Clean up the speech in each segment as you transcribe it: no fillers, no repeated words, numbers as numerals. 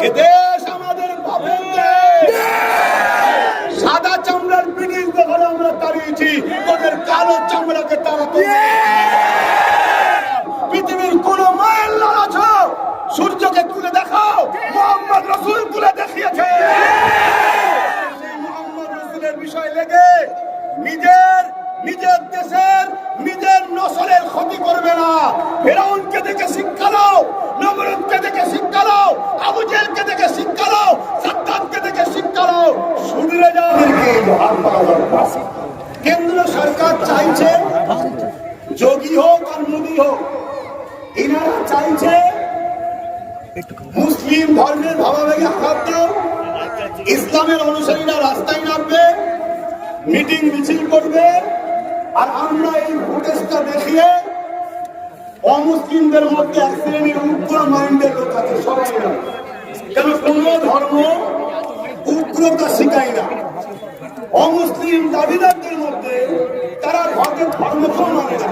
এ দেশ আমাদের বাপের দেশ। সাদা চামড়ার ব্রিটিশ যখন আমরা তাড়িয়েছি, ওদের কালো চামড়াকে তাড়াতে পৃথিবীর কোন মায়ের লালাছ সূর্যকে তুলে দেখাও, মোহাম্মদ রসুল তুলে দেখিয়েছে। সেই মোহাম্মদ রসুলের বিষয় লেগে নিজের দেশের নিজের নসলের ক্ষতি করবে না। ফেরাউনকে দেখে শিক্ষা নাও, নমরুদকে দেখে শিক্ষা নাও, আবু জেহেলকে দেখে শিক্ষা নাও, সাদ্দামকে দেখে শিক্ষা নাও, শুধরে যাও। কেন্দ্র সরকার চাইছে যোগী হোক আর মোদী হোক, এনারা চাইছে মুসলিম ধর্মের ভাবাবেগে আঘাত দাও, ইসলামের অনুসারীরা রাস্তায় নামবে, মিটিং মিছিল করবে, আর আমরা এই ফুটেজটা দেখিয়ে অমুসলিমদের মধ্যে এক শ্রেণীর উগ্র মাইন্ডের লোক আছে সবাই না, কেন কোন ধর্ম উগ্রতা শিখায় না। অমুসলিম দাবিদারদের মধ্যে তারা ধর্মকেও মানে না,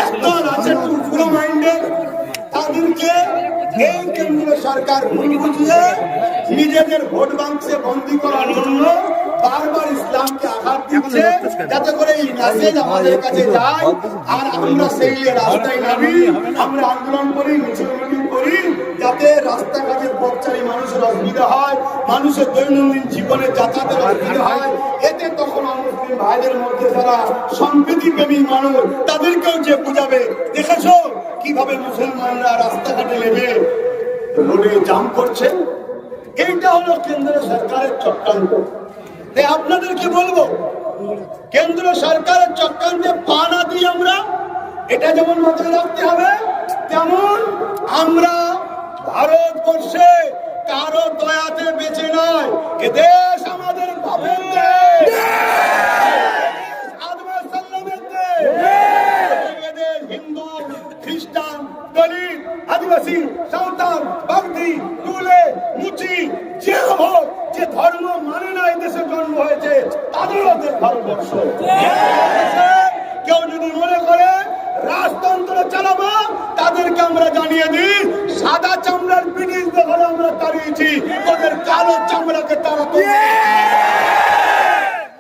একদল আছে উগ্র মাইন্ডের, তাদেরকে এই কেন্দ্রীয় সরকার ভুল বুঝিয়ে নিজেদের ভোট বাক্সে বন্দী করার জন্য বারবার ইসলামকে আঘাত দিচ্ছে, যাতে করে এই মেসেজ আমাদের কাছে যায় আর আমরা সেই রাস্তায় নামি, আমরা আন্দোলন করি, মিছিল মিটিং করি, যাতে রাস্তাঘাটের পথচারী মানুষের অসুবিধা হয়, মানুষের দৈনন্দিন জীবনে যাতায়াতের অসুবিধা হয়। এতে তখন মুসলিম ভাইদের মধ্যে যারা সম্প্রীতি প্রেমী মানুষ, তাদেরকেও যে বুঝাবে, দেখেছো কিভাবে মুসলমানরা রাস্তাঘাটে নেমে রোডে জাম করছে। এইটা হলো কেন্দ্র সরকারের চক্রান্ত। আপনাদেরকে বলবো, কেন্দ্র সরকারের চক্রান্তে পা না দিয়ে আমরা এটা যেমন মাথায় রাখতে হবে, তেমন আমরা ভারতবর্ষে কারো দয়াতে বেঁচে নয়। এ দেশ আমাদের বাপের দেশ, হিন্দু, খ্রিস্টান, দলিত, আদিবাসী, সাঁওতাল, বাগদি, তুলে, মুচি, যে হোক, যে ধর্ম মানে না এই দেশে জন্ম হয়েছে, তাদেরও দেশ ভারতবর্ষ। কেউ যদি মনে করে রাজতন্ত্র চালাবো, তাদেরকে আমরা জানিয়ে দিই, সাদা চামড়ার ব্রিটিশ যখন আমরা তাড়িয়েছি, ওদের কালো চামড়াকে তাড়াতে।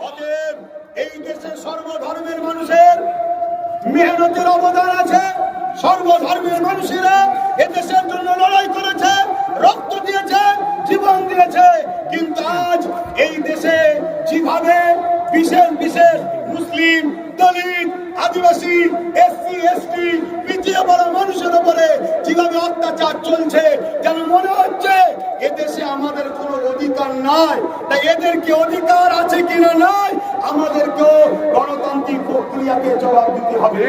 অতএব এই দেশে সর্বধর্মের মানুষের মেহনতের অবদান আছে। সর্বধর্মের মানুষেরা এ দেশের জন্য লড়াই করেছে, রক্ত দিয়েছে, জীবন দিয়েছে। কিন্তু আজ এই দেশে যেভাবে বিশেষ বিশেষ মুসলিম, দলিত, আদিবাসী, এসসি, এসটি, পিছিয়ে পড়া মানুষের উপরে যেভাবে অত্যাচার চলছে, যেন মনে হচ্ছে এদেশে আমাদের কোনো অধিকার নাই। তাই এদেরকে অধিকার আছে কিনা নাই, আমাদেরকেও গণতান্ত্রিক প্রক্রিয়াকে জবাব দিতে হবে।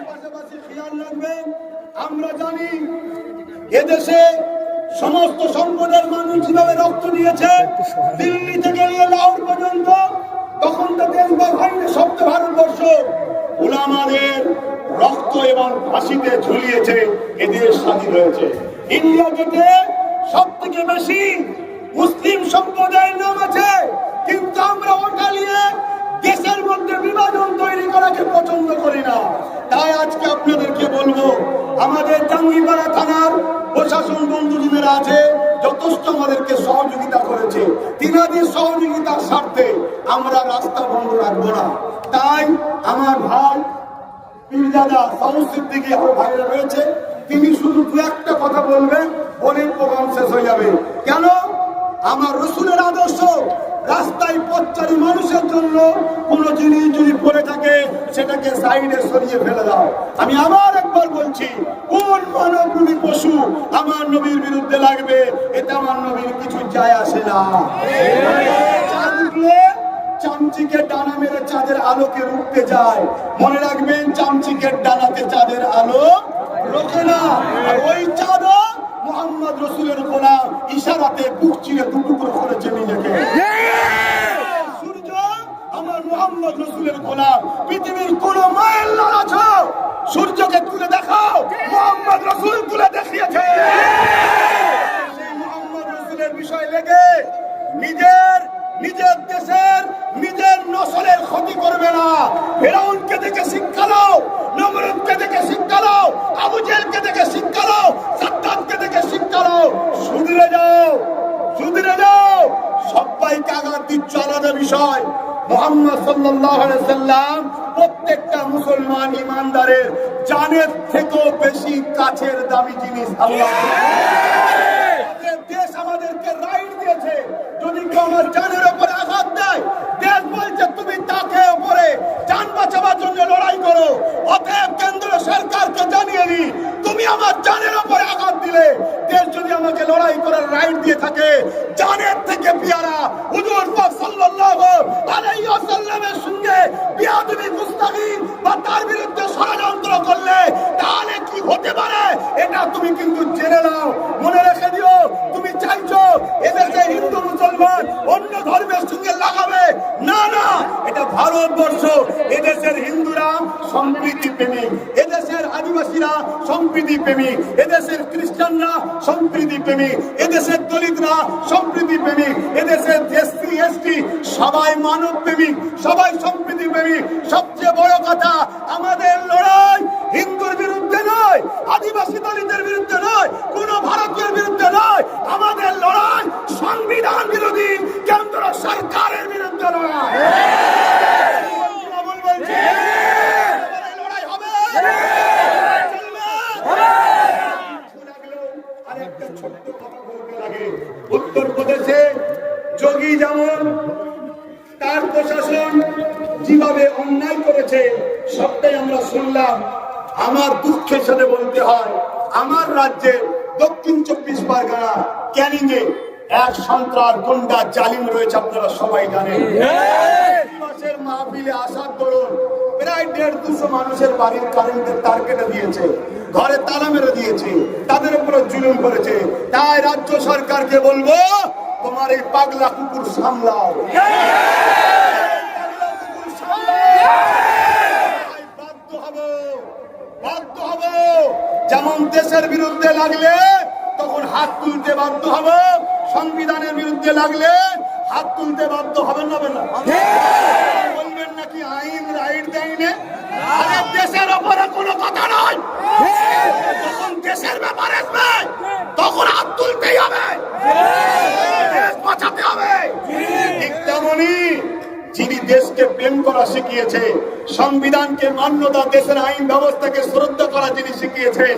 পাশাপাশি খেয়াল রাখবেন, আমরা জানি এদেশে সমস্ত সম্প্রদায়ের মানুষ যেভাবে রক্ত দিয়েছে, দিল্লি থেকে নিয়ে লাহোর পর্যন্ত, তখন তো দেশ বা ভাইরে শব্দ ভারতবর্ষ উলামাদের রক্ত এবং ফাঁসিতে ঝুলিয়েছে, এদেশ স্বাধীন হয়েছে। ইন্ডিয়া গেটে সব থেকে বেশি মুসলিম সম্প্রদায়ের নাম আছে, কিন্তু আমরা ওটা নিয়ে দেশের মধ্যে বিভাজন তৈরি করাকে পছন্দ করি না। তাই আজকে আপনাদেরকে বলবো, আমাদের টাঙ্গিপাড়া থানার প্রশাসন বন্ধুজনেরা আছে, যথেষ্ট আমাদেরকে সহযোগিতা করেছে। তিনাদের সহযোগিতার স্বার্থে আমরা রাস্তা বন্ধ রাখবো না। তাই আমার ভাই পীরজাদা সাউদ সিদ্দিকী আমার ভাইরা রয়েছে, তিনি শুধু দু একটা কথা বলবেন, বলে প্রোগ্রাম শেষ হয়ে যাবে। কেন? আমার রসুলের আদর্শ, রাস্তায় পথচারী মানুষের জন্য কোন জিনিস যদি পড়ে থাকে সেটাকে সাইডে সরিয়ে ফেলে দাও। আমি আবার একবার বলছি, কোন মানবরূপী পশু আমার নবীর বিরুদ্ধে লাগবে, এটা আমার নবীর কিছু যায় আসে না। চাঁদ উঠলে চামচিকের ডানা মেরে চাঁদের আলোকে রুখতে যায়, মনে রাখবেন চামচিকের ডানাতে চাঁদের আলো রোকে না। আর ওই চাঁদও মুহাম্মদ রসুলের গোলাম, ইশারাতে বুক চিরে টুকরো করেছে নিজেকে। সূর্য আমার মুহাম্মদ রসুলের গোলাম, পৃথিবীর কোন মায়ের লালাছ সূর্যকে তুলে দেখাও, মুহাম্মদ রসুল তুলে দেখিয়েছে। সেই মুহাম্মদ রসুলের বিষয় লেগে নিজের দেশের নিজের নসলের ক্ষতি করবে না। ফেরাউনকে দেখে শিক্ষা নাও, নমরুদকে দেখে শিক্ষা নাও, আবু জেহেলকে দেখে শিক্ষা নাও, সাদ্দামকে দেখে শিক্ষা নাও, আলাদা বিষয়। মুহাম্মদ সাল্লাল্লাহু আলাইহি সাল্লাম প্রত্যেকটা মুসলমান ইমানদারের জানের থেকেও বেশি কাছের দামি জিনিস আল্লাহ। দেশ আমাদেরকে রাইট দিয়েছে, যদি কেউ আমার জানের উপরে আঘাত দেয়, দেশ বলছে তুমি তাকে উপরে জান বাঁচাবার জন্য লড়াই করো। অতএব কেন্দ্র সরকারকে জানিয়ে নি, তুমি আমার জানের উপরে আঘাত দিলে, দেশ যদি আমাকে লড়াই করার রাইট দিয়ে থাকে, জানের থেকে পিয়ারা হুজুর পাক সাল্লাল্লাহু আলাইহি ওয়াসাল্লামের সঙ্গে বিয়াদবি গুস্তাখি বা তার বিরুদ্ধে ষড়যন্ত্র করলে তাহলে কি হতে পারে, এটা তুমি কিন্তু জেনে নাও, মনে রেখে দিও। তুমি চাইছো এদেশে হিন্দু মুসলমান অন্য ধর্মের সঙ্গে লাগাবে, না না, এটা ভারতবর্ষ। এদেশের হিন্দুরা সম্প্রীতি প্রেমিক, এদেশের আদিবাসীরা সম্প্রীতি প্রেমিক, এদেশের খ্রিস্টানরা সম্প্রীতি প্রেমিক, এদেশের দলিতরা সম্প্রীতি প্রেমিক, এদেশের এসসি এসটি সবাই মানব প্রেমিক, সবাই সম্প্রীতি প্রেমিক। সবচেয়ে বড় কথা, আমাদের লড়াই হিন্দুর বিরুদ্ধে নয়, আদিবাসী দলিতের বিরুদ্ধে নয়, কোন ভারতীয়ের বিরুদ্ধে নয়, আমাদের লড়াই সংবিধান বিরোধী কেন্দ্র সরকারের বিরুদ্ধে লড়াই। লড়াই হবে। আরেকটা ছোট্ট কথা বলতে লাগে, উত্তরপ্রদেশে যোগী যেমন তার প্রশাসন যেভাবে অন্যায় করেছে সবটাই আমরা শুনলাম। আমার দুঃখের সাথে বলতে হয়, আমার রাজ্যে দক্ষিণ 24 পরগনা ক্যানিংয়ে এক সন্ত্রাস গুন্ডা জালিম রয়েছে, আপনারা সবাই জানেন। মাসের মাহফিলে আসার দরুন প্রায় 150 মানুষের বাড়ির কারেন্টের তার কেটে দিয়েছে, ঘরে তালা মেরে দিয়েছে, তাদের উপরে জুলুম করেছে। তাই রাজ্য সরকারকে বলবো, তোমার এই পাগলা কুকুর সামলাও। বাধ্য হব, যেমন দেশের বিরুদ্ধে লাগলে তখন হাত তুলতে বাধ্য হব, সংবিধানের বিরুদ্ধে লাগলে হাত তুলতে বাধ্য হবেন না? বলবেন নাকি আইন রাইট দেয় না? আরে দেশের ওপরে কোনো কথা নয়, যখন দেশের ব্যাপার আসবে তখন হাত তুলতেই হবে, দেশ বাঁচাতে হবে। ঠিক তেমনি যিনি দেশকে প্রেম করা শিখিয়েছে, সংবিধানকে মান্যতা, দেশের আইন ব্যবস্থাকে শ্রদ্ধা করা যিনি শিখিয়েছেন,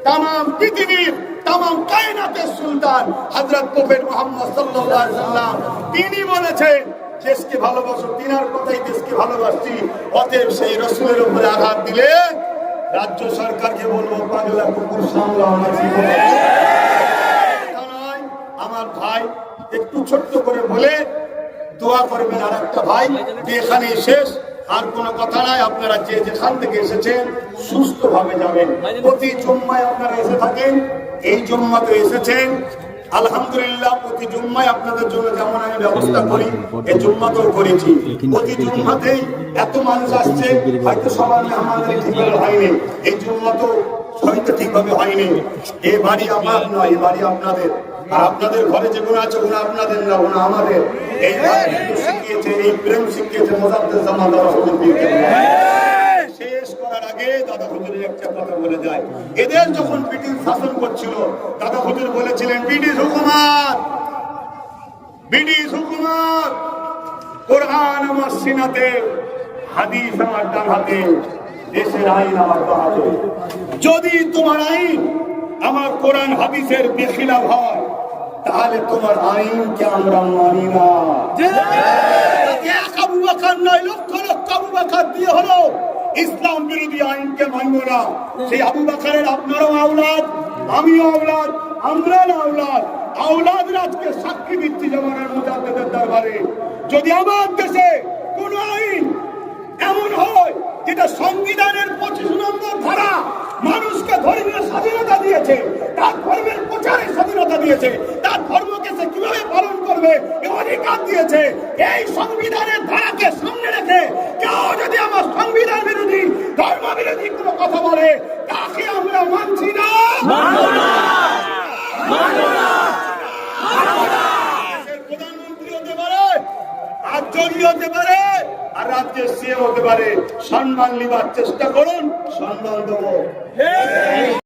তাম পৃথিবীর তাম কায়নাতের সুলতান হযরত প্রফেট মুহাম্মদ সাল্লাল্লাহু আলাইহি ওয়াসাল্লাম, তিনি বলেছেন দেশকে ভালোবাসো, তিনার কথাই দেশকে ভালোবাসছি। অতএব সেই রাসূলের উপরে আঘাত দিলে রাজ্য সরকারকে বলবো, পাগলা কুকুর সামলাও না। আমার ভাই একটু ছোট্ট করে বলে দোয়া করবেন। আর একটা ভাই, এখানে শেষ, আর কোনো কথা নাই। আপনারা যে যেখান থেকে এসেছেন সুস্থ ভাবে যাবেন। প্রতি জুম্মায় আপনারা এসে থাকেন, এই জুম্মাতে এসেছেন, আলহামদুলিল্লাহ। প্রতি জুম্মায় আপনাদের জন্য যেমন আমি ব্যবস্থা করি, এই জুম্মাতেও করেছি। প্রতি জুম্মাতেই এত মানুষ আসছে, হয়তো সবার আমাদের ঠিকভাবে হয়নি, এই জুম্মাতেও হয়তো ঠিকভাবে হয়নি। এ বাড়ি আমার নয়, এ বাড়ি আপনাদের। আর আপনাদের ঘরে যেগুলো আছে ওগুলো আপনাদের না, ওগুলো আমাদের। এই শিখিয়েছে, এই প্রেম শিখিয়েছে মোজাদ্দেদ জামান দাদা হুজুর। শেষ করার আগে দাদা হুজুরের একটা কথা বলে যায়। এদের যখন ব্রিটিশ শাসন করছিল, দাদা হুজুর বলেছিলেন, ব্রিটিশ হুকুমত, কোরআন আমার সিনাতে, হাদিস আমার ডান হাতে, দেশের আইন আমার বাঁ হাতে। যদি তোমার আইন আমার কোরআন হাদিসের বেখিলাফ হয়, তাহলে তোমার আইনকে আমরা মানি না। এক আবু বকর নয়, লক্ষ লক্ষ আবু বকর দিয়ে হলো ইসলাম বিরোধী আইনকে মানব না। সেই আবু বকরের আপনারও আওলাদ, আমিও আওলাদ, আমরাও আওলাদ। আওলাদরা আজকে সাক্ষী দিচ্ছি জামানার মুজাদ্দেদের দরবারে। যদি আমার দেশে কোন আইন এমন হয় যেটা সংবিধানের 25 নম্বর ধারা মানুষকে ধর্মীয় স্বাধীনতা দিয়েছে, তার ধর্মের প্রচারের স্বাধীনতা দিয়েছে, তার ধর্মকে সে কিভাবে পালন করবে এই অধিকার দিয়েছে, এই সংবিধানের ধারাকে সামনে রেখে কেউ যদি আমার সংবিধান বিরোধী, ধর্ম বিরোধী কোনো কথা বলে, তাকে আমরা মানছি না। প্রধানমন্ত্রী হতে পারে, আর যোগী হতে পারে, আর রাজ্যের সিএম হতে পারে। সম্মান নিবার চেষ্টা করুন, সম্মান দেবো।